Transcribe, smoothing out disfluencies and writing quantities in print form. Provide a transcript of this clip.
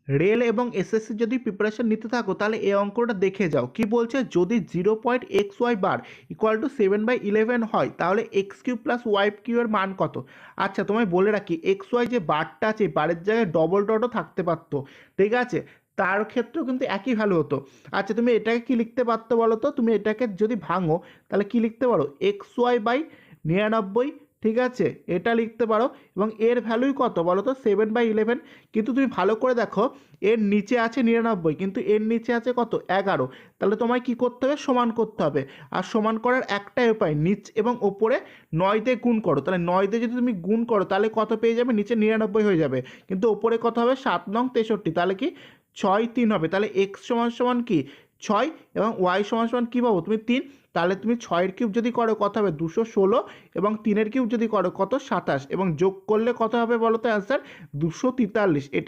Rail এবং SSC যদি preparation নিতে থাকো তাহলে এই অঙ্কটা দেখে যাও কি বলছে, যদি 0.xy বার ইকুয়াল টু 7/11 হয় তাহলে এক্স কিউব প্লাস ওয়াই কিউবের মান কত। আচ্ছা তোমায় বলে রাখি এক্স ওয়াই যে বারটা আছে বারের জায়গায় ডবল ডটও থাকতে পারতো, ঠিক আছে, তার ক্ষেত্রেও কিন্তু একই ভ্যালু হতো। আচ্ছা তুমি এটাকে কি লিখতে পারতো বলো তো, তুমি এটাকে যদি ভাঙো তাহলে কি লিখতে পারো, xy/99, ঠিক আছে, এটা লিখতে পারো। এবং এর ভ্যালুই কত বলো তো, 7/11। কিন্তু তুমি ভালো করে দেখো এর নিচে আছে 99 কিন্তু এর নিচে আছে কত, 11। তাহলে তোমায় কি করতে হবে, সমান করতে হবে। আর সমান করার একটাই উপায়, নিচ এবং ওপরে 9 দিয়ে গুণ করো। তাহলে 9 দিয়ে যদি তুমি গুণ করো তাহলে কত পেয়ে যাবে, নিচে 99 হয়ে যাবে, কিন্তু ওপরে কত হবে, 7×63, তাহলে কি 6×3 হবে। তাহলে এক্স সমান সমান কি 6 এবং ওয়াই সমান সমান কী পাবো তুমি 3। তাহলে তুমি 6-এর কিউব যদি করো কত হবে 216, এবং 3-এর কিউব যদি করো কত 27, এবং যোগ করলে কত হবে বলো তো অ্যান্সার 243। এটা